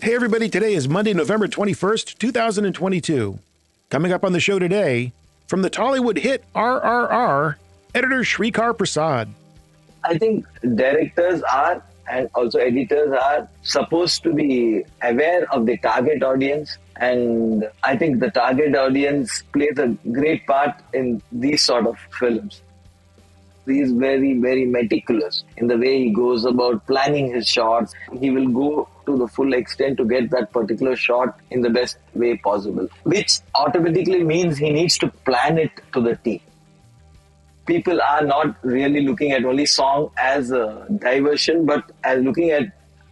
Hey everybody, today is Monday, November 21st, 2022. Coming up on the show today, from the Tollywood hit RRR, editor Sreekar Prasad. I think directors are and also editors are supposed to be aware of the target audience, and I think the target audience plays a great part in these sort of films. He is very, very meticulous in the way he goes about planning his shots. He will go to the full extent to get that particular shot in the best way possible, which automatically means he needs to plan it to the T. People are not really looking at only song as a diversion, but as looking at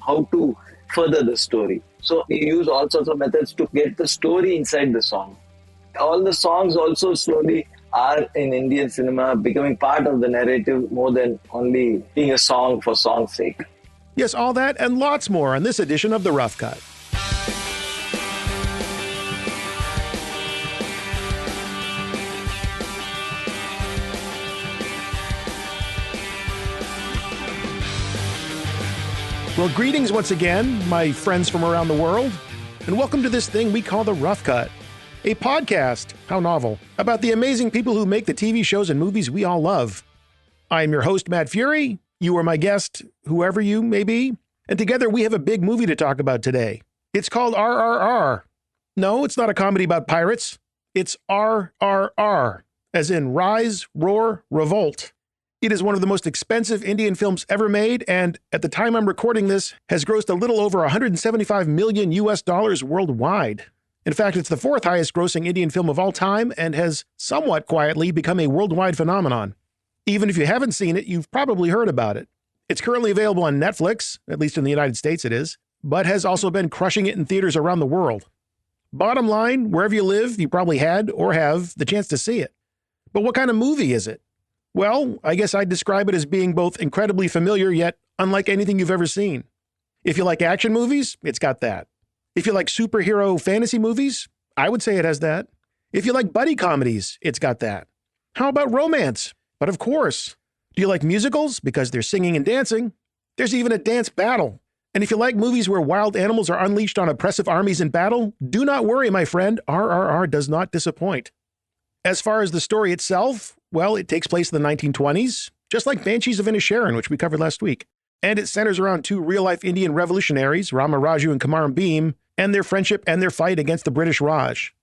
how to further the story. So he use all sorts of methods to get the story inside the song. All the songs also slowly are in Indian cinema becoming part of the narrative more than only being a song for song's sake. Yes, all that and lots more on this edition of The Rough Cut. Well, greetings once again, my friends from around the world, and welcome to this thing we call The Rough Cut, a podcast, how novel, about the amazing people who make the TV shows and movies we all love. I'm your host, Matt Fury. You are my guest, whoever you may be, and together we have a big movie to talk about today. It's called RRR. No, it's not a comedy about pirates. It's RRR, as in Rise, Roar, Revolt. It is one of the most expensive Indian films ever made, and at the time I'm recording this, has grossed a little over $175 million worldwide. In fact, it's the fourth highest grossing Indian film of all time and has somewhat quietly become a worldwide phenomenon. Even if you haven't seen it, you've probably heard about it. It's currently available on Netflix, at least in the United States it is, but has also been crushing it in theaters around the world. Bottom line, wherever you live, you probably had or have the chance to see it. But what kind of movie is it? Well, I guess I'd describe it as being both incredibly familiar yet unlike anything you've ever seen. If you like action movies, it's got that. If you like superhero fantasy movies, I would say it has that. If you like buddy comedies, it's got that. How about romance? But of course. Do you like musicals? Because there's singing and dancing. There's even a dance battle. And if you like movies where wild animals are unleashed on oppressive armies in battle, do not worry, my friend, RRR does not disappoint. As far as the story itself, well, it takes place in the 1920s, just like Banshees of Inisherin, which we covered last week. And it centers around two real-life Indian revolutionaries, Rama Rao Jr. and Komaram Bheem, and their friendship and their fight against the British Raj.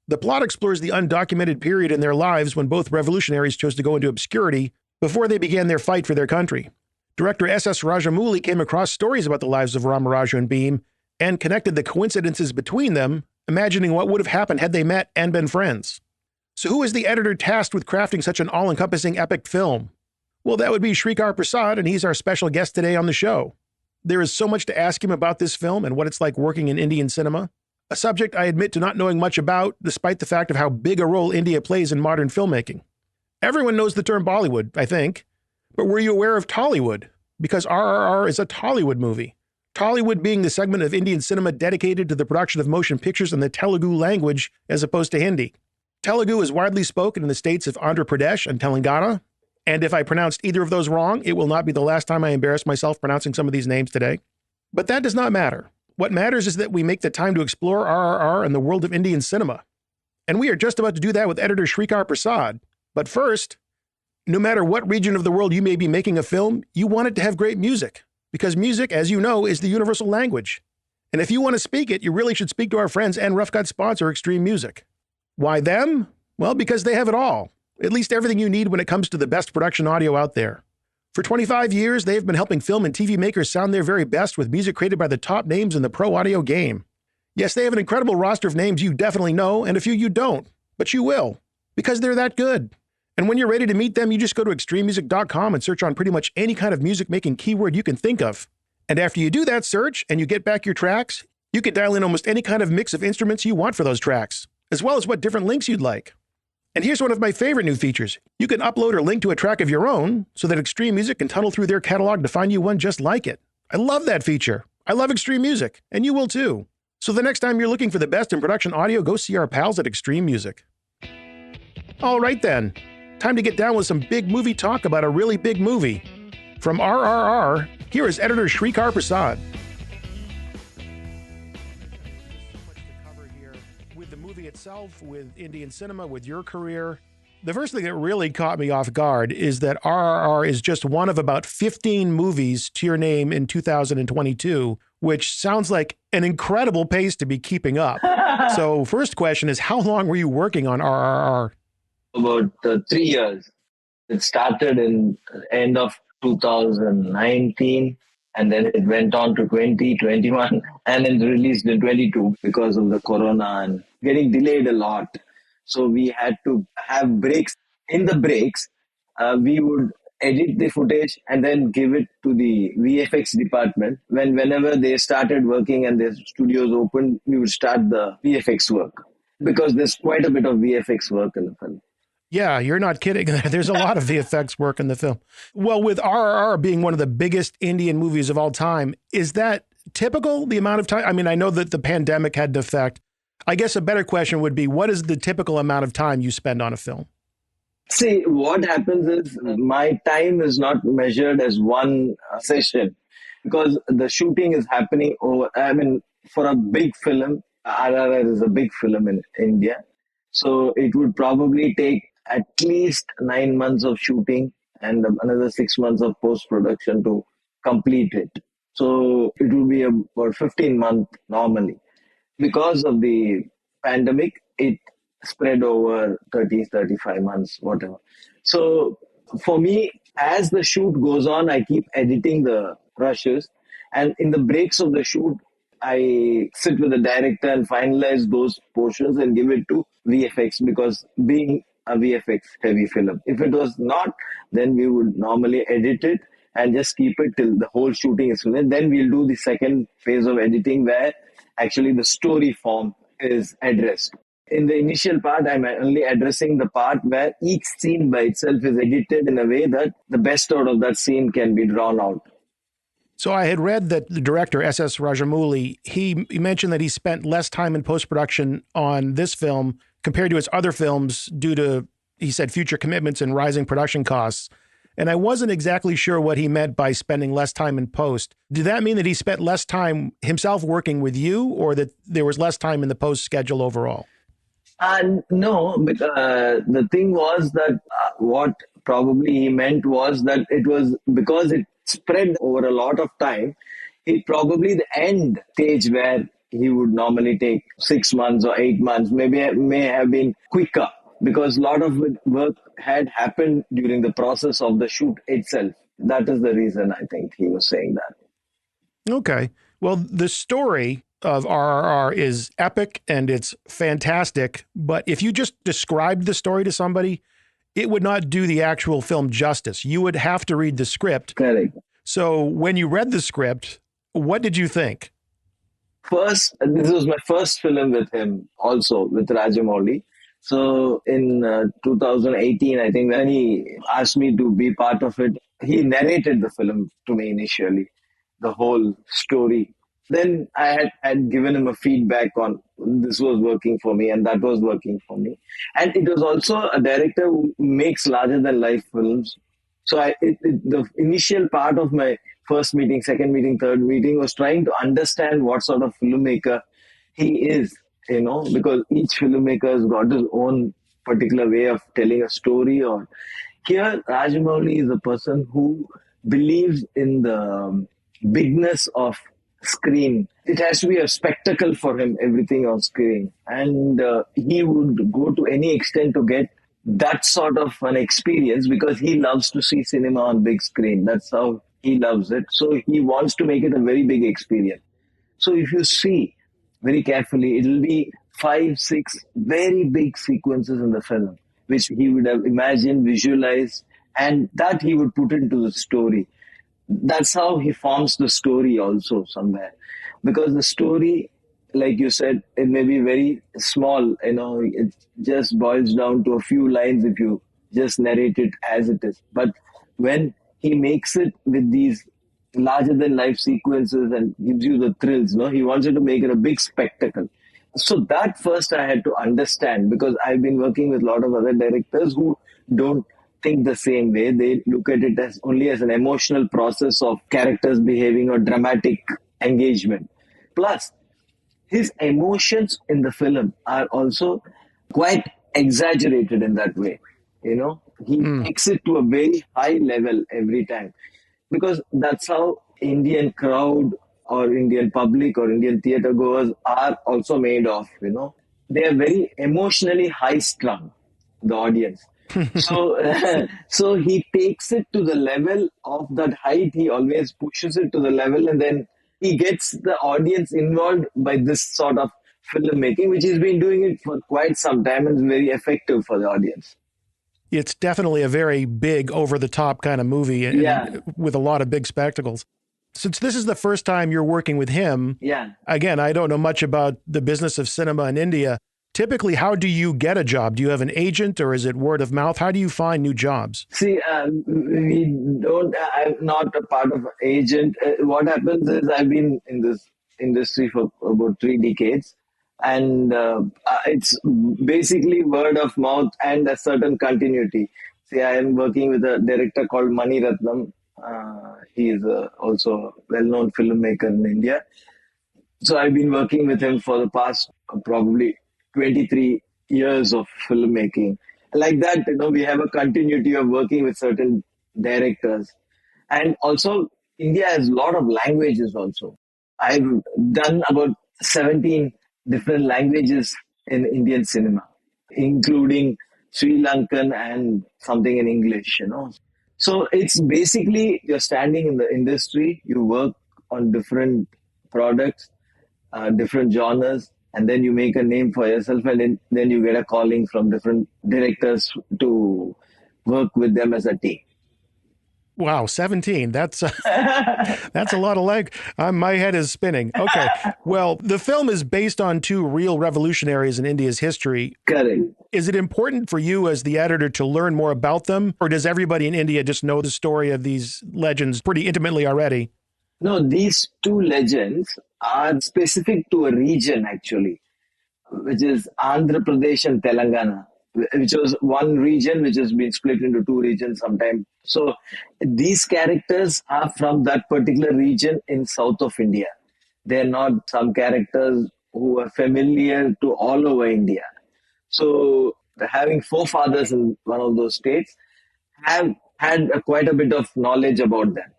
The plot explores the undocumented period in their lives when both revolutionaries chose to go into obscurity before they began their fight for their country. Director S.S. Rajamouli came across stories about the lives of Rama Rao Jr. and Bheem and connected the coincidences between them, imagining what would have happened had they met and been friends. So who is the editor tasked with crafting such an all-encompassing epic film? Well, that would be Sreekar Prasad, and he's our special guest today on the show. There is so much to ask him about this film and what it's like working in Indian cinema, a subject I admit to not knowing much about, despite the fact of how big a role India plays in modern filmmaking. Everyone knows the term Bollywood, I think, but were you aware of Tollywood? Because RRR is a Tollywood movie. Tollywood being the segment of Indian cinema dedicated to the production of motion pictures in the Telugu language as opposed to Hindi. Telugu is widely spoken in the states of Andhra Pradesh and Telangana, and if I pronounced either of those wrong, it will not be the last time I embarrass myself pronouncing some of these names today. But that does not matter. What matters is that we make the time to explore RRR and the world of Indian cinema. And we are just about to do that with editor Sreekar Prasad. But first, no matter what region of the world you may be making a film, you want it to have great music. Because music, as you know, is the universal language. And if you want to speak it, you really should speak to our friends and Rough Cut sponsor, Extreme Music. Why them? Well, because they have it all. At least everything you need when it comes to the best production audio out there. For 25 years, they've been helping film and TV makers sound their very best with music created by the top names in the pro audio game. Yes, they have an incredible roster of names you definitely know, and a few you don't. But you will, because they're that good. And when you're ready to meet them, you just go to extrememusic.com and search on pretty much any kind of music-making keyword you can think of. And after you do that search, and you get back your tracks, you can dial in almost any kind of mix of instruments you want for those tracks, as well as what different links you'd like. And here's one of my favorite new features. You can upload or link to a track of your own so that Extreme Music can tunnel through their catalog to find you one just like it. I love that feature. I love Extreme Music, and you will too. So the next time you're looking for the best in production audio, go see our pals at Extreme Music. All right then, time to get down with some big movie talk about a really big movie. From RRR, here is editor Sreekar Prasad. itself, with Indian cinema, with your career. The first thing that really caught me off guard is that RRR is just one of about 15 movies to your name in 2022, which sounds like an incredible pace to be keeping up. So first question is, how long were you working on RRR? About 3 years. It started in end of 2019, and then it went on to 2021, and then released in 22 because of the corona and getting delayed a lot. So we had to have breaks. In the breaks, we would edit the footage and then give it to the VFX department. Whenever they started working and their studios opened, we would start the VFX work because there's quite a bit of VFX work in the film. Yeah, you're not kidding. There's a lot of VFX work in the film. Well, with RRR being one of the biggest Indian movies of all time, is that typical, the amount of time? I mean, I know that the pandemic had an effect. I guess a better question would be, what is the typical amount of time you spend on a film? See, what happens is my time is not measured as one session because the shooting is happening over, I mean, for a big film, RRR is a big film in India. So it would probably take at least 9 months of shooting and another 6 months of post-production to complete it. So it will be about 15 months normally. Because of the pandemic, it spread over 30, 35 months, whatever. So for me, as the shoot goes on, I keep editing the rushes. And in the breaks of the shoot, I sit with the director and finalize those portions and give it to VFX because being a VFX heavy film. If it was not, then we would normally edit it and just keep it till the whole shooting is finished. Then we'll do the second phase of editing where actually the story form is addressed. In the initial part, I'm only addressing the part where each scene by itself is edited in a way that the best out of that scene can be drawn out. So I had read that the director, S.S. Rajamouli, he mentioned that he spent less time in post-production on this film compared to his other films due to, he said, future commitments and rising production costs. And I wasn't exactly sure what he meant by spending less time in post. Did that mean that he spent less time himself working with you, or that there was less time in the post schedule overall? No, but the thing was that what probably he meant was that it was because it spread over a lot of time. It probably the end stage where he would normally take 6 months or 8 months, maybe may have been quicker because a lot of work had happened during the process of the shoot itself. That is the reason I think he was saying that. Okay. Well, the story of RRR is epic and it's fantastic, but if you just described the story to somebody, it would not do the actual film justice. You would have to read the script. Correct. So when you read the script, what did you think? First, this was my first film with him, also with Rajamouli. So in 2018, I think when he asked me to be part of it, he narrated the film to me initially, the whole story. Then I had given him a feedback on this was working for me and that was working for me. And it was also a director who makes larger than life films. So the initial part of my first meeting, second meeting, third meeting was trying to understand what sort of filmmaker he is, because each filmmaker has got his own particular way of telling a story. Or here, Rajamouli is a person who believes in the bigness of screen. It has to be a spectacle for him, everything on screen. And he would go to any extent to get that sort of an experience because he loves to see cinema on big screen. That's how he loves it. So he wants to make it a very big experience. So if you see very carefully, it'll be 5, 6 very big sequences in the film, which he would have imagined, visualized, and that he would put into the story. That's how he forms the story also somewhere. Because the story, like you said, it may be very small, it just boils down to a few lines if you just narrate it as it is. But when he makes it with these larger than life sequences and gives you the thrills, he wanted to make it a big spectacle. So that first I had to understand because I've been working with a lot of other directors who don't think the same way. They look at it as only as an emotional process of characters behaving or dramatic engagement. Plus, his emotions in the film are also quite exaggerated in that way. He takes it to a very high level every time, because that's how Indian crowd or Indian public or Indian theater goers are also made of. They are very emotionally high strung, the audience. So, so he takes it to the level of that height. He always pushes it to the level, and then he gets the audience involved by this sort of filmmaking, which he's been doing it for quite some time and is very effective for the audience. It's definitely a very big, over-the-top kind of movie, and with a lot of big spectacles. Since this is the first time you're working with him, again, I don't know much about the business of cinema in India. Typically, how do you get a job? Do you have an agent, or is it word of mouth? How do you find new jobs? See, I'm not a part of an agent. What happens is I've been in this industry for about 3 decades. And it's basically word of mouth and a certain continuity. See, I am working with a director called Mani Ratnam. He is also a well-known filmmaker in India. So I've been working with him for the past probably 23 years of filmmaking. Like that, we have a continuity of working with certain directors. And also, India has a lot of languages also. I've done about 17 different languages in Indian cinema, including Sri Lankan and something in English. So it's basically you're standing in the industry, you work on different products, different genres, and then you make a name for yourself, and then you get a calling from different directors to work with them as a team. Wow, 17. That's a lot of leg. My head is spinning. Okay. Well, the film is based on 2 real revolutionaries in India's history. Correct. Is it important for you as the editor to learn more about them, or does everybody in India just know the story of these legends pretty intimately already? No, these 2 legends are specific to a region, actually, which is Andhra Pradesh and Telangana, which was one region which has been split into 2 regions sometime. So these characters are from that particular region in south of India. They're not some characters who are familiar to all over India. So having forefathers in one of those states have had quite a bit of knowledge about them.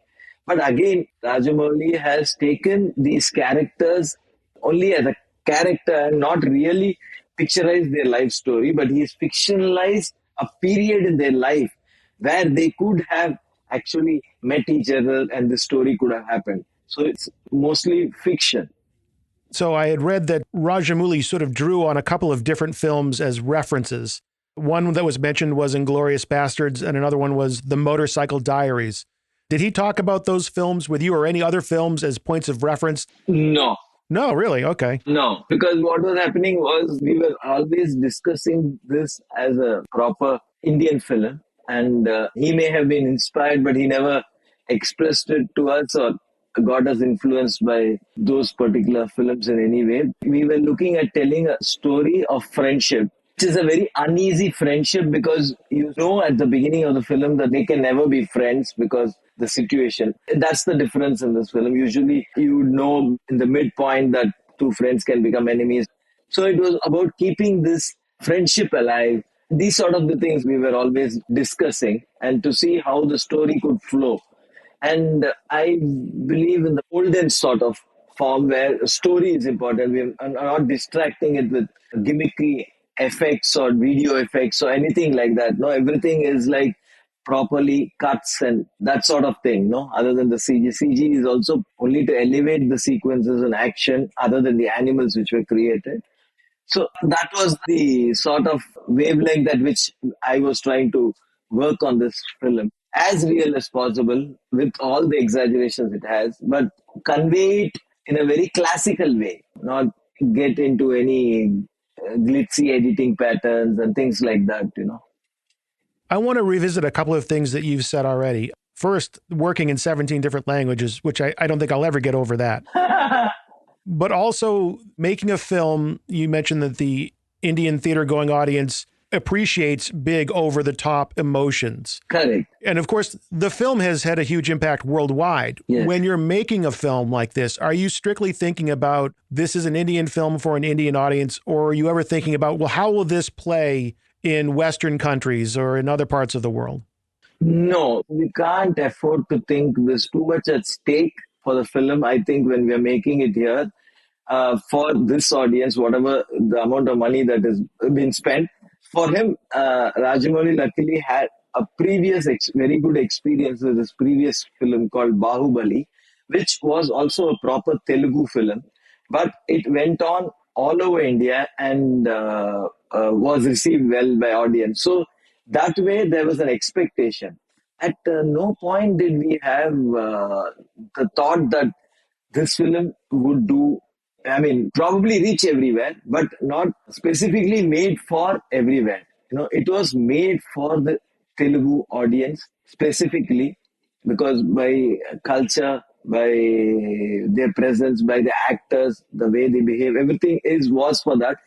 But again, Rajamouli has taken these characters only as a character and not really picturized their life story, but he's fictionalized a period in their life where they could have actually met each other and the story could have happened. So it's mostly fiction. So I had read that Rajamouli sort of drew on a couple of different films as references. One that was mentioned was Inglourious Bastards, and another one was The Motorcycle Diaries. Did he talk about those films with you or any other films as points of reference? No. No, really? Okay. No, because what was happening was we were always discussing this as a proper Indian film. And he may have been inspired, but he never expressed it to us or got us influenced by those particular films in any way. We were looking at telling a story of friendship, which is a very uneasy friendship, because you know at the beginning of the film that they can never be friends because the situation. That's the difference in this film. Usually you know in the midpoint that 2 friends can become enemies. So it was about keeping this friendship alive. These sort of the things we were always discussing, and to see how the story could flow. And I believe in the olden sort of form where story is important. We are not distracting it with gimmicky effects or video effects or anything like that. No, everything is like properly cuts and that sort of thing. No, other than the CG. CG is also only to elevate the sequences and action, other than the animals which were created. So that was the sort of wavelength at which I was trying to work on this film. As real as possible, with all the exaggerations it has, but convey it in a very classical way, not get into any glitzy editing patterns and things like that. I want to revisit a couple of things that you've said already. First, working in 17 different languages, which I don't think I'll ever get over that. But also making a film, you mentioned that the Indian theater going audience appreciates big over the top emotions. Correct. And of course, the film has had a huge impact worldwide. Yes. When you're making a film like this, are you strictly thinking about this is an Indian film for an Indian audience, or are you ever thinking about, well, how will this play in Western countries or in other parts of the world? No, we can't afford to think there's too much at stake for the film. I think when we are making it here, for this audience, whatever the amount of money that has been spent, for him, Rajamouli luckily had a previous very good experience with his previous film called Bahubali, which was also a proper Telugu film, but it went on all over India and was received well by audience. So that way, there was an expectation. At no point did we have the thought that this film would do, I mean, probably reach everywhere, but not specifically made for everywhere. It was made for the Telugu audience specifically because by culture, by their presence, by the actors, the way they behave, everything was for that.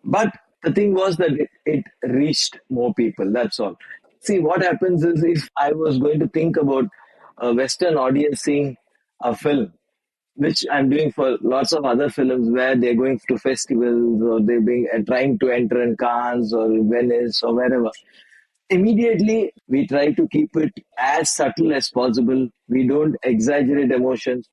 But the thing was that it reached more people. That's all. See, what happens is if I was going to think about a Western audience seeing a film, which I'm doing for lots of other films where they're going to festivals or they're being trying to enter in Cannes or Venice or wherever. Immediately, we try to keep it as subtle as possible. We don't exaggerate emotions,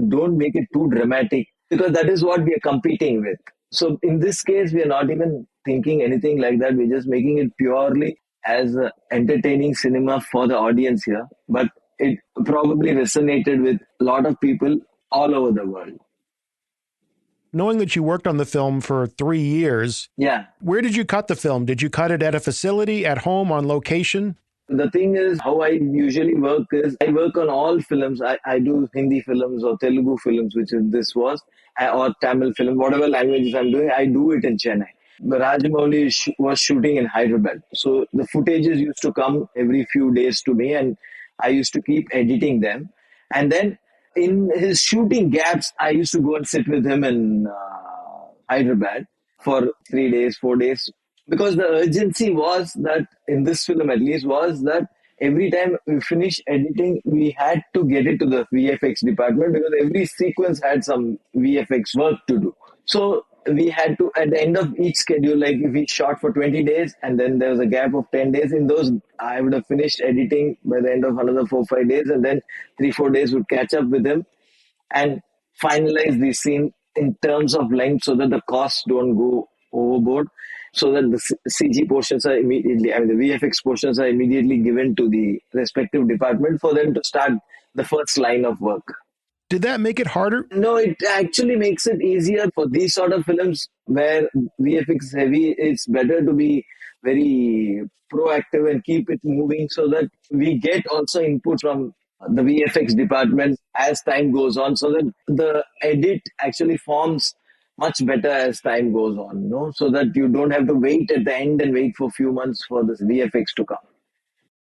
don't make it too dramatic because that is what we are competing with. So, in this case, we are not even thinking anything like that. We're just making it purely as entertaining cinema for the audience here. But it probably resonated with a lot of people all over the world. Knowing that you worked on the film for 3 years, Yeah. Where did you cut the film? Did you cut it at a facility, at home, on location? The thing is, how I usually work is I work on all films. I do Hindi films or Telugu films, which this was, or Tamil film, whatever languages I'm doing, I do it in Chennai. Rajamouli was shooting in Hyderabad. So the footages used to come every few days to me and I used to keep editing them. And then in his shooting gaps, I used to go and sit with him in Hyderabad for 3 days, 4 days. Because the urgency was that, in this film at least, was that every time we finish editing, we had to get it to the VFX department because every sequence had some VFX work to do. So we had to, at the end of each schedule, like if we shot for 20 days and then there was a gap of 10 days, in those, I would have finished editing by the end of another 4-5 days and then 3-4 days would catch up with him and finalize the scene in terms of length so that the costs don't go overboard, so that the CG portions are immediately, I mean, the VFX portions are immediately given to the respective department for them to start the first line of work. Did that make it harder? No, it actually makes it easier for these sort of films where VFX is heavy. It's better to be very proactive and keep it moving so that we get also input from the VFX department as time goes on, so that the edit actually forms much better as time goes on, so that you don't have to wait at the end and wait for a few months for this VFX to come.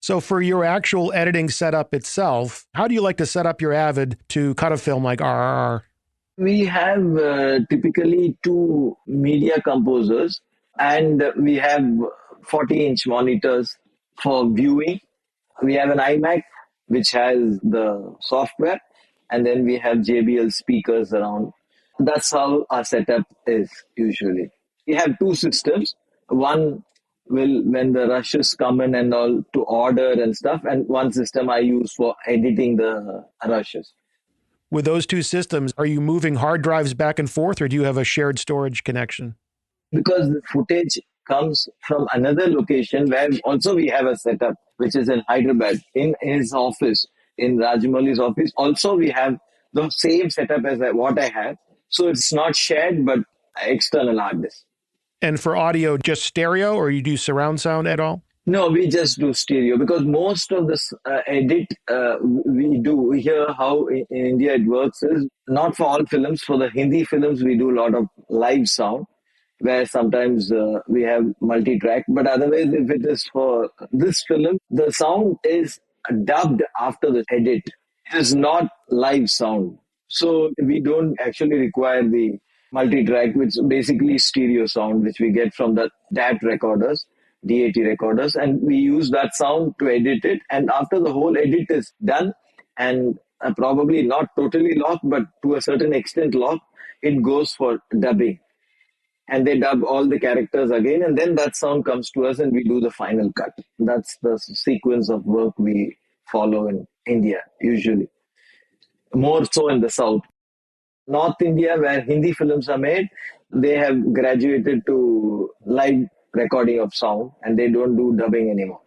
So for your actual editing setup itself, how do you like to set up your Avid to cut a film like RRR? We have typically 2 media composers and we have 40-inch monitors for viewing. We have an iMac which has the software and then we have JBL speakers around. That's how our setup is usually. We have 2 systems. One will, when the rushes come in and all, to order and stuff, and one system I use for editing the rushes. With those 2 systems, are you moving hard drives back and forth, or do you have a shared storage connection? Because the footage comes from another location where also we have a setup, which is in Hyderabad, in his office, in Rajamouli's office. Also, we have the same setup as what I have. So it's not shared, but external hard disk. And for audio, just stereo, or you do surround sound at all? No, we just do stereo because most of this edit we do here. How in India it works is not for all films. For the Hindi films, we do a lot of live sound, where sometimes we have multi-track. But otherwise, if it is for this film, the sound is dubbed after the edit. It is not live sound. So we don't actually require the multi-track, which is basically stereo sound, which we get from the DAT recorders. DAT recorders, and we use that sound to edit it. And after the whole edit is done, and probably not totally locked, but to a certain extent locked, it goes for dubbing. And they dub all the characters again, and then that sound comes to us and we do the final cut. That's the sequence of work we follow in India, usually. More so in the South. North India, where Hindi films are made, they have graduated to live recording of sound and they don't do dubbing anymore.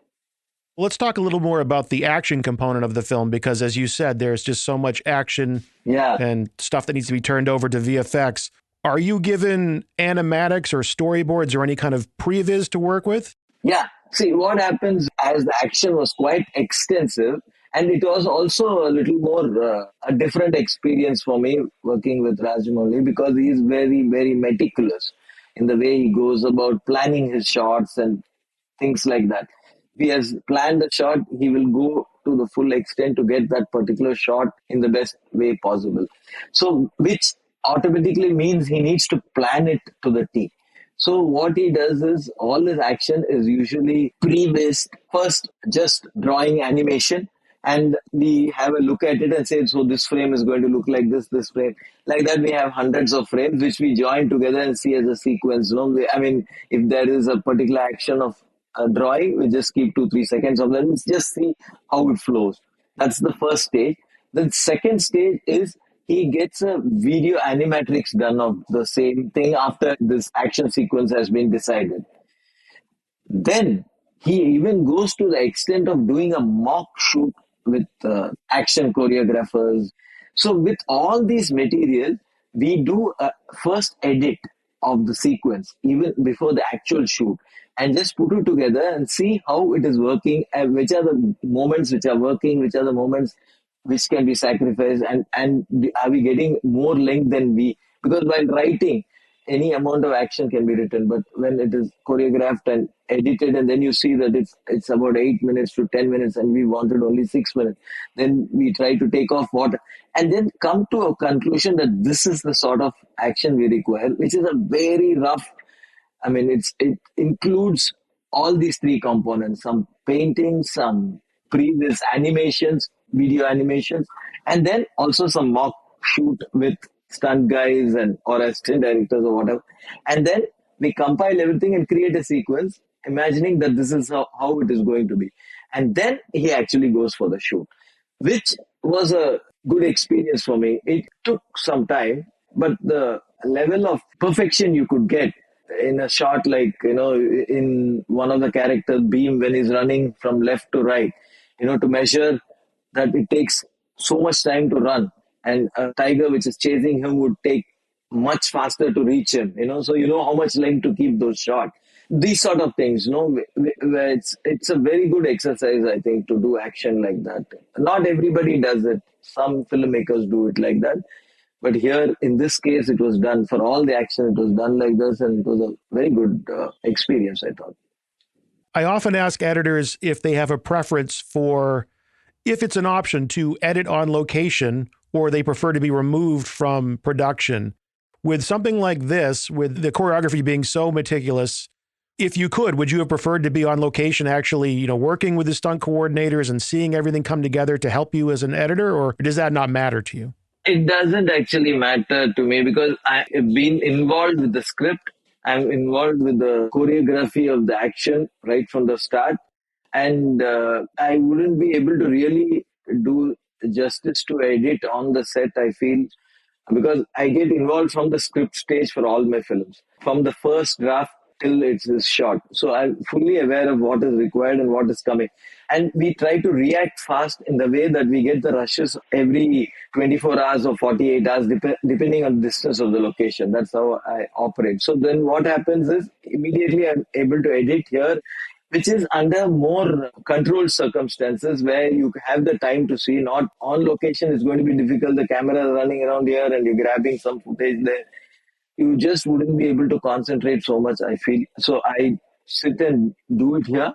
Let's talk a little more about the action component of the film, because as you said, there's just so much action and stuff that needs to be turned over to VFX. Are you given animatics or storyboards or any kind of previs to work with? Yeah. See, what happens, as the action was quite extensive, and it was also a little more a different experience for me working with Rajamouli, because he is very, very meticulous in the way he goes about planning his shots and things like that. If he has planned a shot, he will go to the full extent to get that particular shot in the best way possible. So, which automatically means he needs to plan it to the T. So what he does is, all his action is usually pre-based. First, just drawing animation, and we have a look at it and say, so this frame is going to look like this frame. Like that, we have hundreds of frames which we join together and see as a sequence. I mean, if there is a particular action of a drawing, we just keep 2-3 seconds of that. Let's just see how it flows. That's the first stage. The second stage is, he gets a video animatrix done of the same thing after this action sequence has been decided. Then he even goes to the extent of doing a mock shoot with action choreographers. So with all these material, we do a first edit of the sequence even before the actual shoot, and just put it together and see how it is working, and which are the moments which are working, which are the moments which can be sacrificed, and are we getting more length than because while writing, any amount of action can be written, but when it is choreographed and edited, and then you see that it's about 8 minutes to 10 minutes and we wanted only 6 minutes, then we try to take off what, and then come to a conclusion that this is the sort of action we require, which is a very rough, I mean, it includes all these three components: some painting, some previous animations, video animations, and then also some mock shoot with stunt guys or assistant directors or whatever. And then we compile everything and create a sequence, imagining that this is how it is going to be. And then he actually goes for the shoot, which was a good experience for me. It took some time, but the level of perfection you could get in a shot, like, in one of the characters, Bheem, when he's running from left to right, to measure that it takes so much time to run, and a tiger which is chasing him would take much faster to reach him, so how much length to keep those shots. These sort of things, where it's a very good exercise, I think, to do action like that. Not everybody does it. Some filmmakers do it like that. But here, in this case, it was done for all the action. It was done like this, and it was a very good experience, I thought. I often ask editors if they have a preference for, if it's an option to edit on location, or they prefer to be removed from production. With something like this, with the choreography being so meticulous, if you could, would you have preferred to be on location, actually, working with the stunt coordinators and seeing everything come together to help you as an editor, or does that not matter to you? It doesn't actually matter to me, because I have been involved with the script. I'm involved with the choreography of the action right from the start. And I wouldn't be able to really do justice to edit on the set, I feel, because I get involved from the script stage for all my films, from the first draft till it is shot. So I'm fully aware of what is required and what is coming. And we try to react fast in the way that we get the rushes every 24 hours or 48 hours, depending on the distance of the location. That's how I operate. So then what happens is, immediately I'm able to edit here, which is under more controlled circumstances, where you have the time to see. Not on location is going to be difficult. The camera is running around here and you're grabbing some footage there. You just wouldn't be able to concentrate so much, I feel. So I sit and do it here.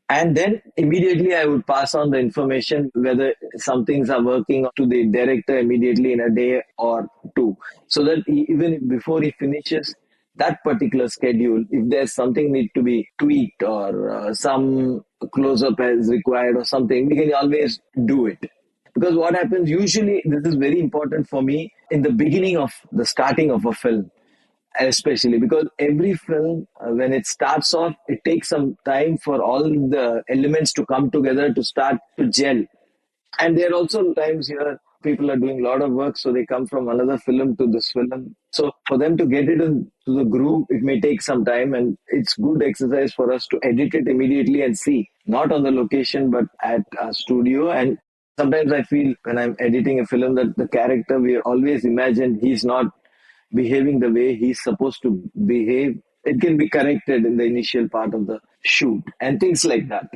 And then immediately I would pass on the information, whether some things are working, to the director immediately in a day or two. So that even before he finishes, that particular schedule, if there's something need to be tweaked or some close-up is required or something, we can always do it. Because what happens usually, this is very important for me in the beginning of the starting of a film, especially because every film, when it starts off, it takes some time for all the elements to come together to start to gel. And there are also times here people are doing a lot of work, so they come from another film to this film. So for them to get it into the groove, it may take some time, and it's good exercise for us to edit it immediately and see, not on the location, but at a studio. And sometimes I feel when I'm editing a film that the character we always imagine he's not behaving the way he's supposed to behave. It can be corrected in the initial part of the shoot and things like that.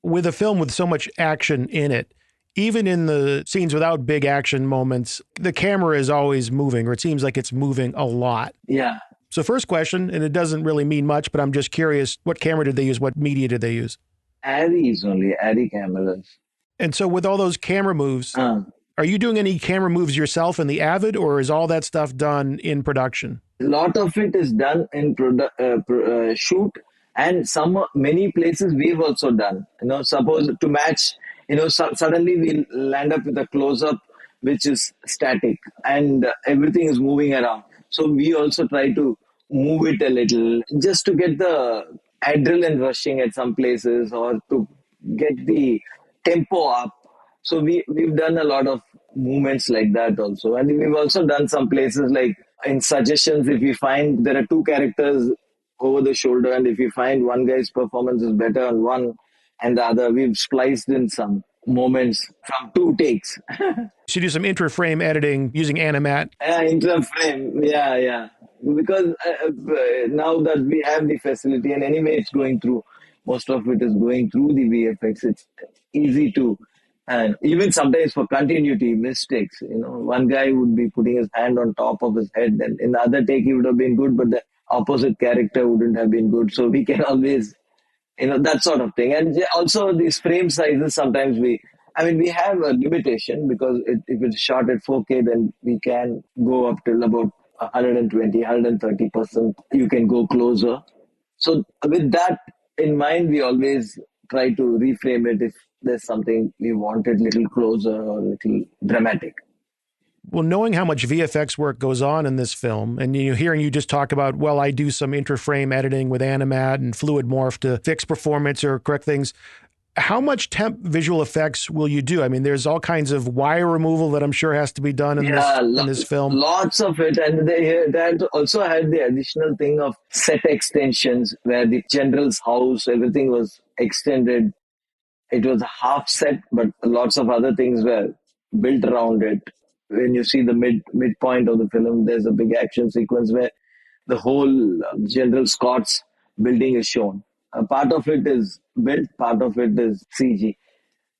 With a film with so much action in it, even in the scenes without big action moments, the camera is always moving, or it seems like it's moving a lot. Yeah. So first question, and it doesn't really mean much, but I'm just curious, what camera did they use? What media did they use? Arris only, Arri cameras. And so with all those camera moves, are you doing any camera moves yourself in the Avid, or is all that stuff done in production? A lot of it is done in shoot, and many places we've also done. Suppose to match, suddenly we'll land up with a close-up which is static and everything is moving around. So we also try to move it a little just to get the adrenaline rushing at some places or to get the tempo up. So we've done a lot of movements like that also. And we've also done some places like in suggestions, if we find there are two characters over the shoulder, and if we find one guy's performance is better on one and the other, we've spliced in some moments from 2 takes. So you do some inter-frame editing using Animat? Inter-frame, yeah. Because now that we have the facility, and anyway it's going through, most of it is going through the VFX, it's easy to, and even sometimes for continuity mistakes, one guy would be putting his hand on top of his head, and in the other take he would have been good, but the opposite character wouldn't have been good. So we can always, that sort of thing. And also these frame sizes, sometimes we have a limitation because if it's shot at 4K, then we can go up till about 120, 130%. You can go closer. So with that in mind, we always try to reframe it if there's something we wanted a little closer or a little dramatic. Well, knowing how much VFX work goes on in this film, and hearing you just talk about, well, I do some interframe editing with Animat and Fluid Morph to fix performance or correct things. How much temp visual effects will you do? I mean, there's all kinds of wire removal that I'm sure has to be done in this film. Lots of it. And they also had the additional thing of set extensions where the general's house, everything was extended. It was a half set, but lots of other things were built around it. When you see the midpoint of the film, there's a big action sequence where the whole General Scott's building is shown. A part of it is built, part of it is CG.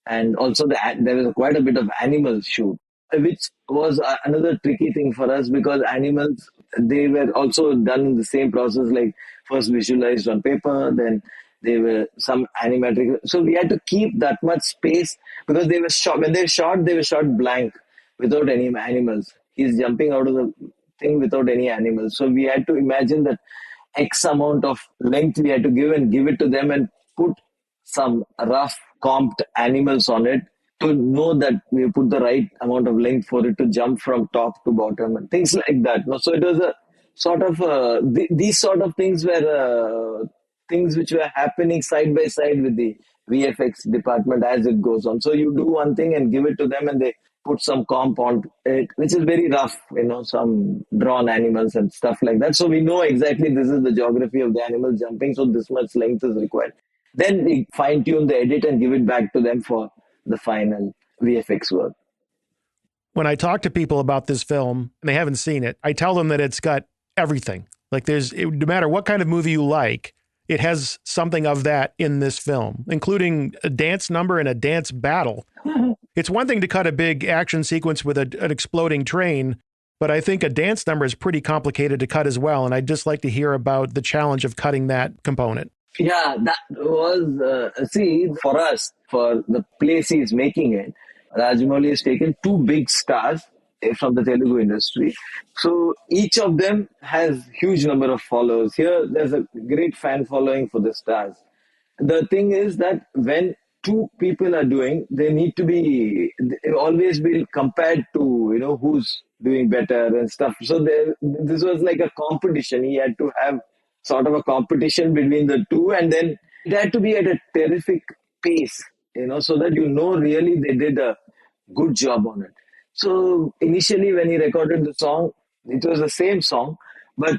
And also there was quite a bit of animal shoot, which was another tricky thing for us because animals, they were also done in the same process, like first visualized on paper, then they were some animatic. So we had to keep that much space because they were shot, when they were shot blank without any animals. He's jumping out of the thing without any animals. So we had to imagine that X amount of length we had to give it to them and put some rough comped animals on it to know that we put the right amount of length for it to jump from top to bottom and things like that. So it was a sort of, these sort of things were things which were happening side by side with the VFX department as it goes on. So you do one thing and give it to them and they put some comp on it, which is very rough, some drawn animals and stuff like that. So we know exactly this is the geography of the animal jumping, so this much length is required. Then we fine-tune the edit and give it back to them for the final VFX work. When I talk to people about this film and they haven't seen it, I tell them that it's got everything. Like no matter what kind of movie you like, it has something of that in this film, including a dance number and a dance battle. It's one thing to cut a big action sequence with an exploding train, but I think a dance number is pretty complicated to cut as well. And I'd just like to hear about the challenge of cutting that component. Yeah, that was, for us, for the place he's making it, Rajamouli has taken 2 big stars from the Telugu industry. So each of them has huge number of followers. Here, there's a great fan following for the stars. The thing is that when two people are doing, they always be compared to, who's doing better and stuff. So this was like a competition. He had to have sort of a competition between the two, and then it had to be at a terrific pace, so that really they did a good job on it. So initially, when he recorded the song, it was the same song, but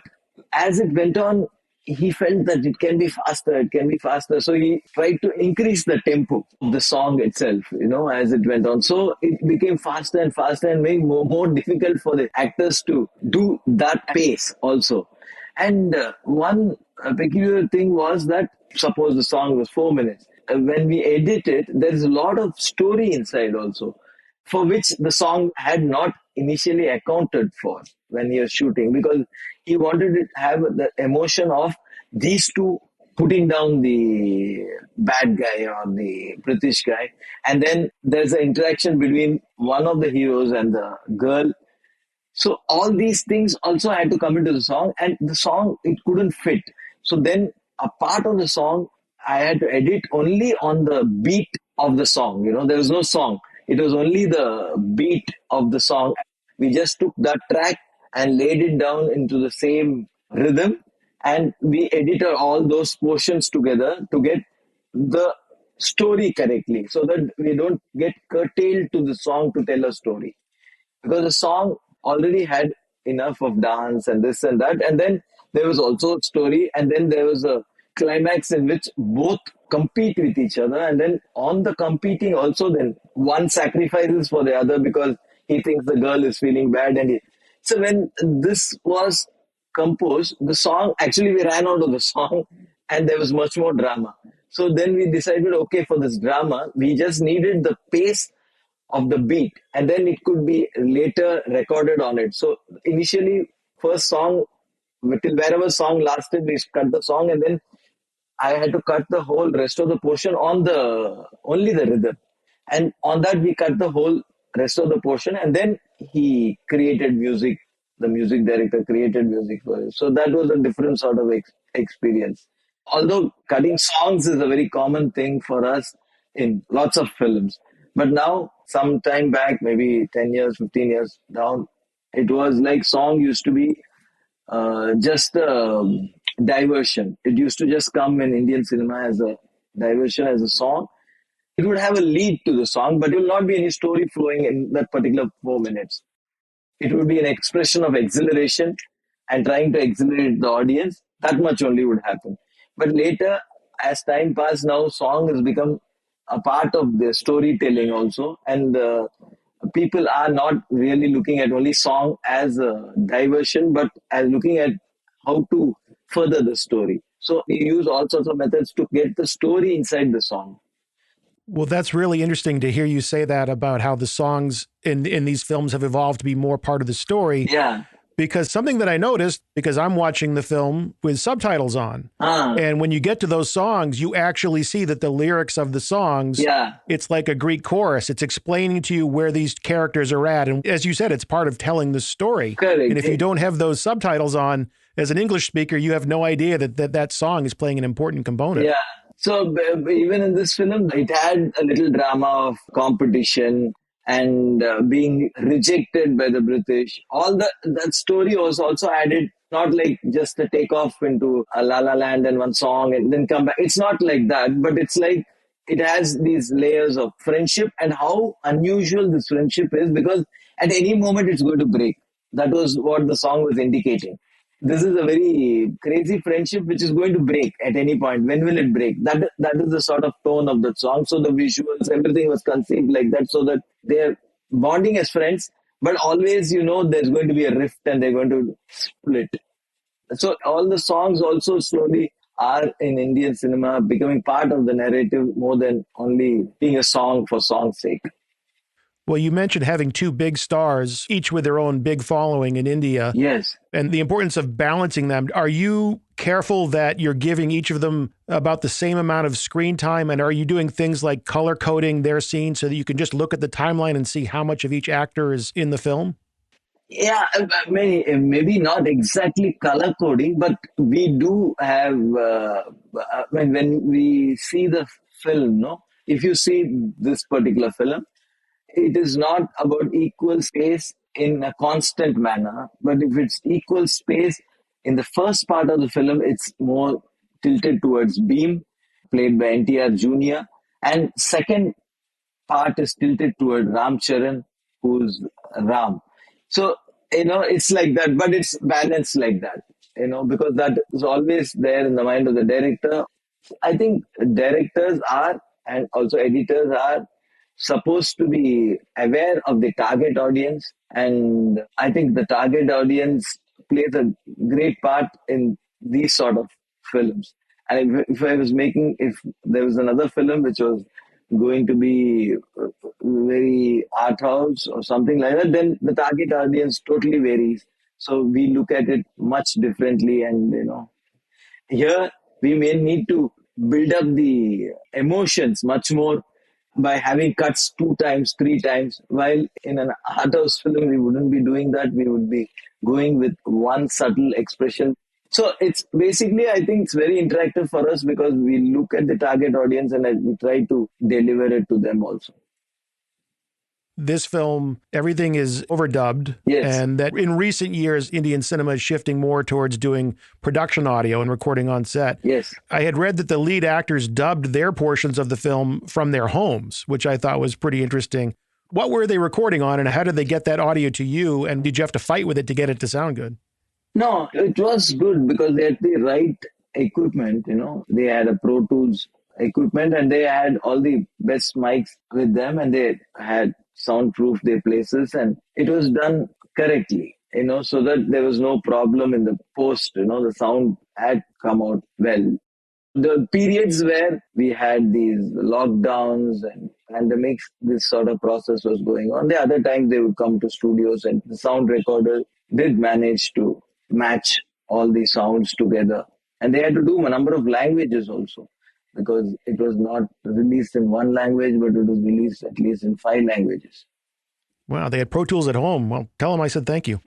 as it went on, he felt that it can be faster, it can be faster. So he tried to increase the tempo of the song itself, as it went on. So it became faster and faster and made more difficult for the actors to do that pace also. And one peculiar thing was that, suppose the song was 4 minutes. When we edit it, there is a lot of story inside also, for which the song had not initially accounted for when he was shooting, because he wanted to have the emotion of these two putting down the bad guy or the British guy. And then there's an interaction between one of the heroes and the girl. So all these things also had to come into the song, and the song, it couldn't fit. So then a part of the song, I had to edit only on the beat of the song. There was no song. It was only the beat of the song. We just took that track and laid it down into the same rhythm, and we edited all those portions together to get the story correctly, so that we don't get curtailed to the song to tell a story. Because the song already had enough of dance and this and that, and then there was also a story, and then there was a climax in which both compete with each other, and then on the competing also, then one sacrifices for the other because he thinks the girl is feeling bad. So when this was composed, the song, actually we ran out of the song and there was much more drama. So then we decided, okay, for this drama, we just needed the pace of the beat, and then it could be later recorded on it. So initially, first song, till wherever song lasted, we cut the song, and then I had to cut the whole rest of the portion on only the rhythm. And on that, we cut the whole rest of the portion, and then he created music. The music director created music for it. So that was a different sort of experience. Although cutting songs is a very common thing for us in lots of films. But now, some time back, maybe 10 years, 15 years down, it was like song used to be just a diversion. It used to just come in Indian cinema as a diversion, as a song. It would have a lead to the song, but it will not be any story flowing in that particular 4 minutes. It would be an expression of exhilaration and trying to exhilarate the audience. That much only would happen. But later, as time passed, now song has become a part of the storytelling also, and people are not really looking at only song as a diversion, but as looking at how to further the story. So we use all sorts of methods to get the story inside the song. Well, that's really interesting to hear you say that about how the songs in these films have evolved to be more part of the story. Yeah. Because something that I noticed, because I'm watching the film with subtitles on, and when you get to those songs, you actually see that the lyrics of the songs, it's like a Greek chorus. It's explaining to you where these characters are at. And as you said, it's part of telling the story. Correct. And if you don't have those subtitles on, as an English speaker, you have no idea that song is playing an important component. Yeah. So even in this film, it had a little drama of competition and being rejected by the British. All that story was also added, not like just a takeoff into a La La Land and one song and then come back. It's not like that, but it's like it has these layers of friendship and how unusual this friendship is, because at any moment it's going to break. That was what the song was indicating. This is a very crazy friendship which is going to break at any point. When will it break? That is the sort of tone of the song. So the visuals, everything was conceived like that, so that they're bonding as friends, but always, there's going to be a rift and they're going to split. So all the songs also slowly are in Indian cinema becoming part of the narrative more than only being a song for song's sake. Well, you mentioned having two big stars, each with their own big following in India. Yes. And the importance of balancing them. Are you careful that you're giving each of them about the same amount of screen time? And are you doing things like color coding their scenes so that you can just look at the timeline and see how much of each actor is in the film? Yeah, maybe not exactly color coding, but we do have. When we see the film, no, if you see this particular film, it is not about equal space in a constant manner, but if it's equal space in the first part of the film, it's more tilted towards Beam, played by NTR Jr., and second part is tilted toward Ram Charan, who's Ram. So, it's like that, but it's balanced like that, because that is always there in the mind of the director. I think directors are, and also editors are, supposed to be aware of the target audience. And I think the target audience plays a great part in these sort of films. And if there was another film which was going to be very art house or something like that, then the target audience totally varies. So we look at it much differently, and here we may need to build up the emotions much more by having cuts 2 times, 3 times. While in an art house film, we wouldn't be doing that. We would be going with one subtle expression. So it's basically, I think it's very interactive for us because we look at the target audience and we try to deliver it to them also. This film, everything is overdubbed. Yes. And that in recent years, Indian cinema is shifting more towards doing production audio and recording on set. Yes. I had read that the lead actors dubbed their portions of the film from their homes, which I thought was pretty interesting. What were they recording on, and how did they get that audio to you? And did you have to fight with it to get it to sound good? No, it was good because they had the right equipment, They had a Pro Tools equipment and they had all the best mics with them, and they had soundproofed their places, and it was done correctly, so that there was no problem in the post, the sound had come out well. The periods where we had these lockdowns and pandemics, this sort of process was going on. The other times they would come to studios and the sound recorder did manage to match all the sounds together. And they had to do a number of languages also, because it was not released in one language, but it was released at least in 5 languages. Wow, they had Pro Tools at home. Well, tell them I said thank you.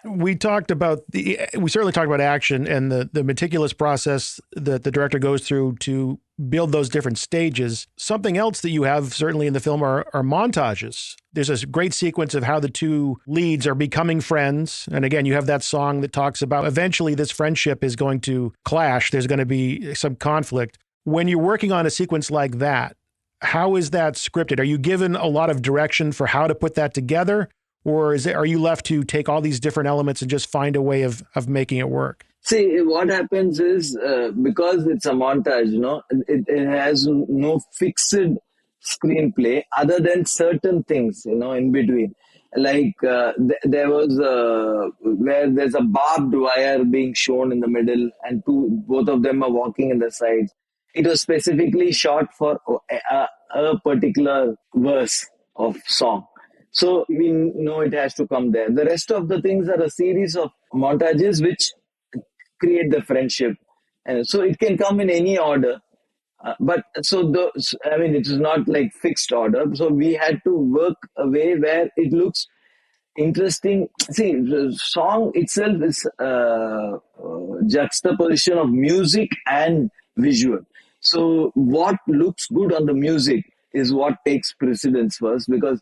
We certainly talked about action and the meticulous process that the director goes through to build those different stages. Something else that you have certainly in the film are montages. There's a great sequence of how the two leads are becoming friends. And again, you have that song that talks about eventually this friendship is going to clash. There's going to be some conflict. When you're working on a sequence like that, how is that scripted? Are you given a lot of direction for how to put that together? Or are you left to take all these different elements and just find a way of making it work? See, what happens is, because it's a montage, it has no fixed screenplay other than certain things, in between. Like there was where there's a barbed wire being shown in the middle and both of them are walking in the sides. It was specifically shot for a particular verse of song. So we know it has to come there. The rest of the things are a series of montages which create the friendship. And so it can come in any order. It is not like fixed order. So we had to work a way where it looks interesting. See, the song itself is juxtaposition of music and visual. So what looks good on the music is what takes precedence first, because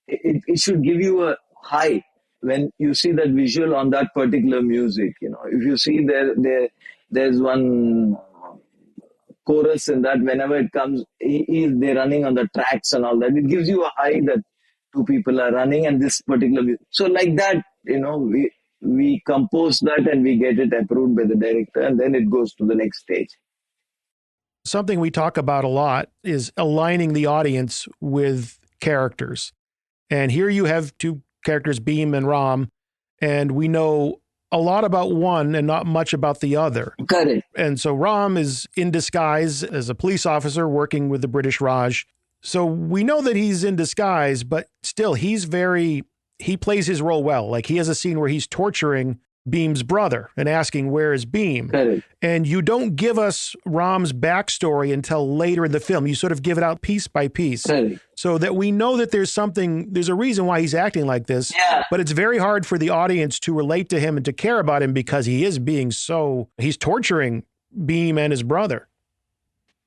it should give you a high when you see that visual on that particular music. If you see there's one chorus in that, whenever it comes, they're running on the tracks and all that. It gives you a high that two people are running and this particular music. So like that, we compose that and we get it approved by the director, and then it goes to the next stage. Something we talk about a lot is aligning the audience with characters. And here you have two characters, Bheem and Ram, and we know a lot about one and not much about the other. Correct. And so Ram is in disguise as a police officer working with the British Raj. So we know that he's in disguise, but still he plays his role well. Like he has a scene where he's torturing Bheem's brother and asking, where is Bheem? Correct. And you don't give us Ram's backstory until later in the film. You sort of give it out piece by piece. Correct. so that we know that there's a reason why he's acting like this. Yeah. But it's very hard for the audience to relate to him and to care about him because he's torturing Bheem and his brother.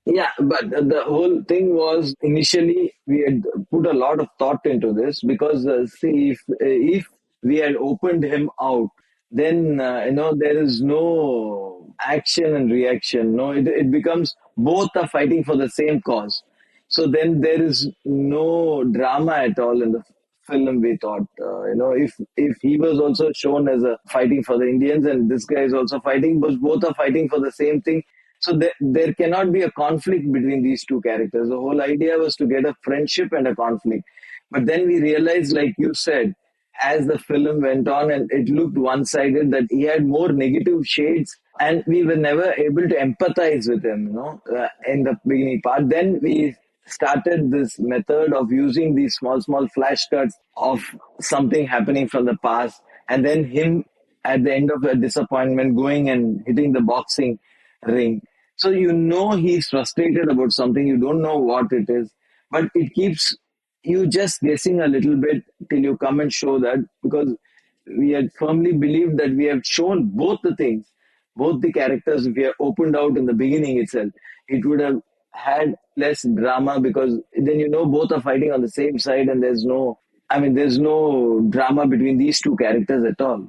Yeah, but the whole thing was initially we had put a lot of thought into this because see if we had opened him out, then there is no action and reaction. No, it becomes both are fighting for the same cause. So then there is no drama at all in the film. We thought, if he was also shown as a fighting for the Indians and this guy is also fighting, but both are fighting for the same thing. So there cannot be a conflict between these two characters. The whole idea was to get a friendship and a conflict. But then we realized, like you said, as the film went on and it looked one-sided, that he had more negative shades and we were never able to empathize with him, in the beginning part. Then we started this method of using these small flash cuts of something happening from the past and then him at the end of a disappointment going and hitting the boxing ring. So he's frustrated about something, you don't know what it is, but it keeps you just guessing a little bit till you come and show that, because we had firmly believed that we have shown both the things, both the characters. If we had opened out in the beginning itself, it would have had less drama, because then both are fighting on the same side and there's no drama between these two characters at all.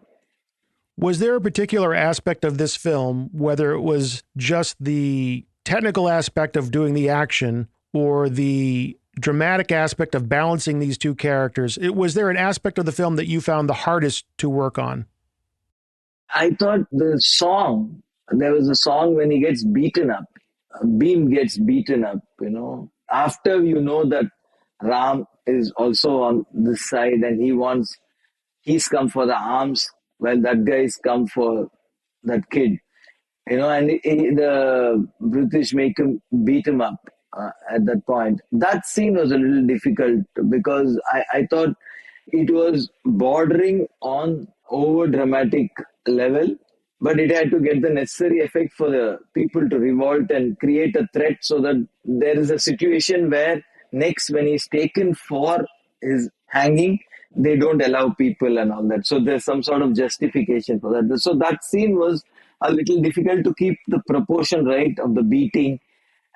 Was there a particular aspect of this film, whether it was just the technical aspect of doing the action or the dramatic aspect of balancing these two characters, was there an aspect of the film that you found the hardest to work on? I thought there was a song when he gets beaten up. Bheem gets beaten up, After that Ram is also on this side and he's come for the arms, while that guy's come for that kid. And the British make him beat him up at that point. That scene was a little difficult because I thought it was bordering on over dramatic level, but it had to get the necessary effect for the people to revolt and create a threat, so that there is a situation where next, when he's taken for his hanging, they don't allow people and all that. So there's some sort of justification for that. So that scene was a little difficult to keep the proportion right of the beating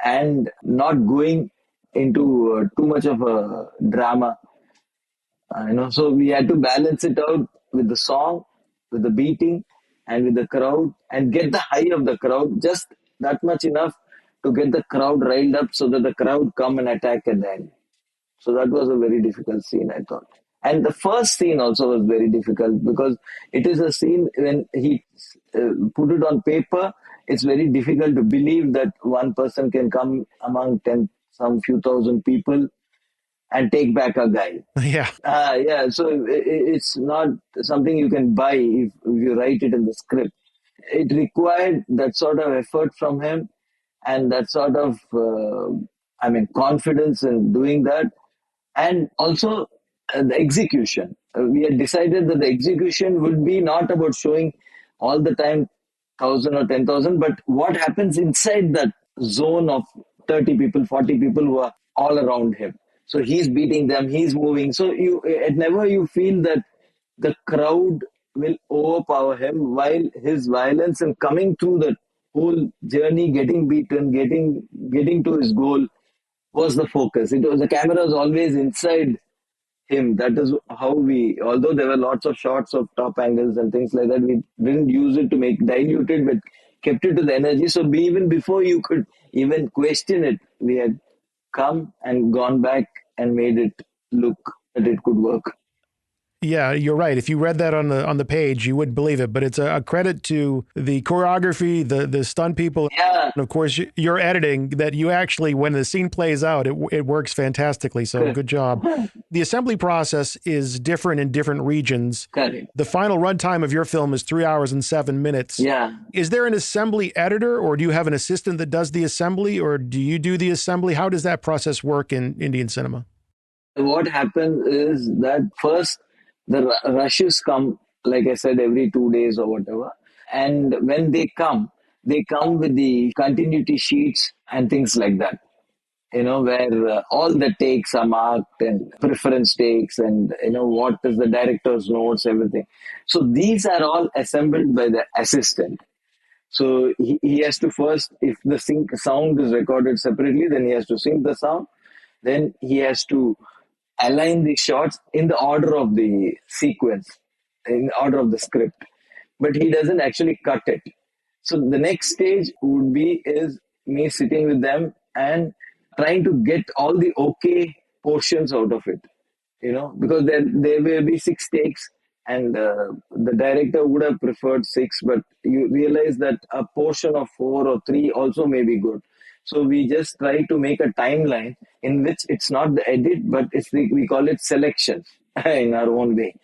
and not going into too much of a drama. So we had to balance it out with the song, with the beating, and with the crowd, and get the high of the crowd, just that much enough to get the crowd riled up so that the crowd come and attack at the end. So that was a very difficult scene, I thought. And the first scene also was very difficult because it is a scene when he put it on paper. It's very difficult to believe that one person can come among some few thousand people and take back a guy. Yeah. Yeah. So it's not something you can buy if you write it in the script. It required that sort of effort from him and that sort of, confidence in doing that. And also the execution. We had decided that the execution would be not about showing all the time 1,000 or 10,000, but what happens inside that zone of 30 people, 40 people who are all around him. So he's beating them, he's moving. So you feel that the crowd will overpower him, while his violence and coming through the whole journey, getting beaten, getting to his goal was the focus. The camera was always inside him. That is how although there were lots of shots of top angles and things like that, we didn't use it to make diluted, but kept it to the energy. So even before you could even question it, we had come and gone back and made it look that it could work. Yeah, you're right. If you read that on the page, you wouldn't believe it. But it's a credit to the choreography, the stunt people, yeah, and of course your editing. That you actually, when the scene plays out, it works fantastically. So good job. The assembly process is different in different regions. Correct. The final runtime of your film is 3 hours and 7 minutes. Yeah. Is there an assembly editor, or do you have an assistant that does the assembly, or do you do the assembly? How does that process work in Indian cinema? What happens is that first, the rushes come, like I said, every 2 days or whatever. And when they come with the continuity sheets and things like that. where all the takes are marked and preference takes and, what is the director's notes, everything. So these are all assembled by the assistant. So he has to first, if the sound is recorded separately, then he has to sync the sound. Then he has to align the shots in the order of the sequence, in order of the script. But he doesn't actually cut it. So the next stage would be is me sitting with them and trying to get all the okay portions out of it, because there will be 6 takes and the director would have preferred 6, but you realize that a portion of 4 or 3 also may be good. So we just try to make a timeline in which it's not the edit, but we call it selections in our own way.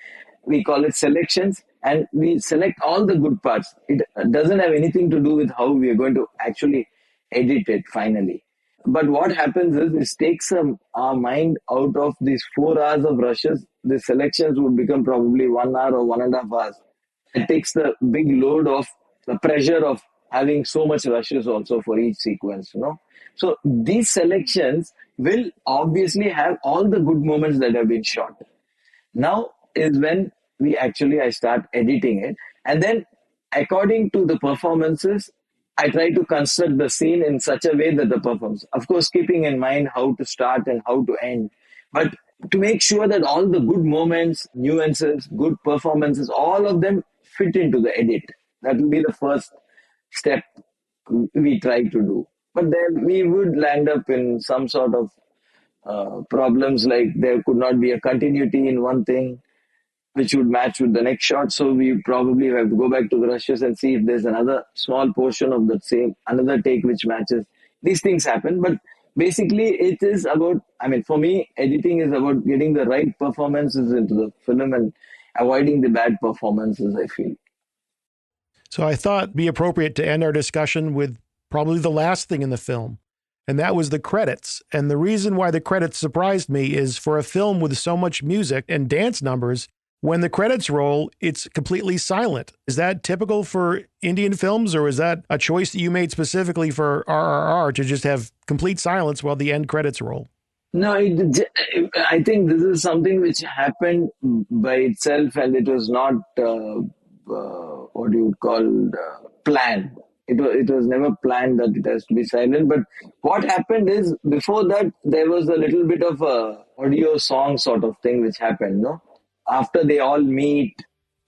We call it selections and we select all the good parts. It doesn't have anything to do with how we are going to actually edit it finally. But what happens is it takes our mind out of these 4 hours of rushes. The selections would become probably 1 hour or 1.5 hours. It takes the big load of the pressure of having so much rushes also for each sequence, So these selections will obviously have all the good moments that have been shot. Now is when I start editing it. And then according to the performances, I try to construct the scene in such a way that the performance, of course, keeping in mind how to start and how to end, but to make sure that all the good moments, nuances, good performances, all of them fit into the edit. That will be the first step we try to do. But then we would land up in some sort of problems, like there could not be a continuity in one thing which would match with the next shot. So we probably have to go back to the rushes and see if there's another small portion of that same, another take which matches. These things happen, but basically it is about, for me, editing is about getting the right performances into the film and avoiding the bad performances, I feel. So I thought it'd be appropriate to end our discussion with probably the last thing in the film, and that was the credits. And the reason why the credits surprised me is for a film with so much music and dance numbers, when the credits roll, it's completely silent. Is that typical for Indian films, or is that a choice that you made specifically for RRR to just have complete silence while the end credits roll? No, I think this is something which happened by itself, and it was not what you would call planned. It was never planned that it has to be silent. But what happened is, before that, there was a little bit of a audio song sort of thing which happened, no? After they all meet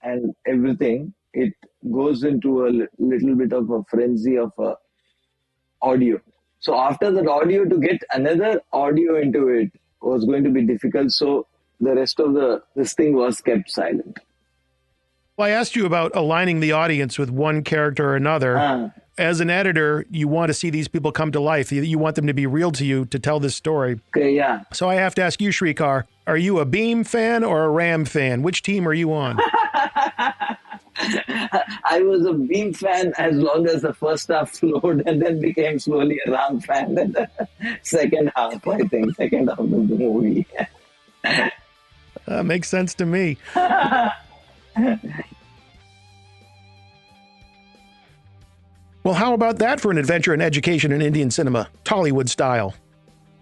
and everything, it goes into a little bit of a frenzy of audio. So after that audio, to get another audio into it was going to be difficult. So the rest of this thing was kept silent. Well, I asked you about aligning the audience with one character or another. As an editor, you want to see these people come to life. You want them to be real to you to tell this story. Okay, yeah. So I have to ask you, Sreekar, are you a Bheem fan or a Ram fan? Which team are you on? I was a Bheem fan as long as the first half flowed, and then became slowly a Ram fan in the second half of the movie. Makes sense to me. Well, how about that for an adventure in education in Indian cinema, Tollywood style?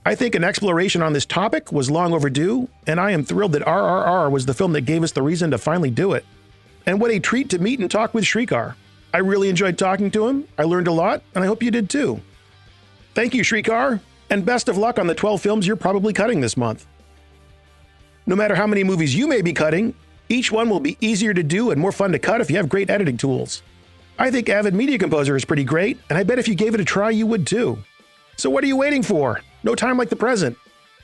I think an exploration on this topic was long overdue, and I am thrilled that RRR was the film that gave us the reason to finally do it. And what a treat to meet and talk with Sreekar. I really enjoyed talking to him, I learned a lot, and I hope you did too. Thank you, Sreekar, and best of luck on the 12 films you're probably cutting this month. No matter how many movies you may be cutting, each one will be easier to do and more fun to cut if you have great editing tools. I think Avid Media Composer is pretty great, and I bet if you gave it a try, you would too. So what are you waiting for? No time like the present.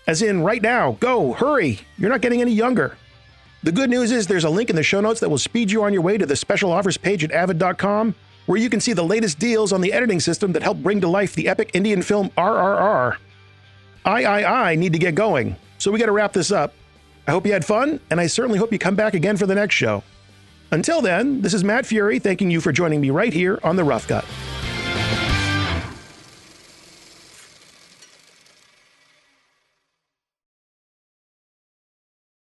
As in, right now, go, hurry, you're not getting any younger. The good news is there's a link in the show notes that will speed you on your way to the special offers page at avid.com, where you can see the latest deals on the editing system that help bring to life the epic Indian film RRR. I need to get going, so we got to wrap this up. I hope you had fun, and I certainly hope you come back again for the next show. Until then, this is Matt Fury thanking you for joining me right here on The Rough Cut.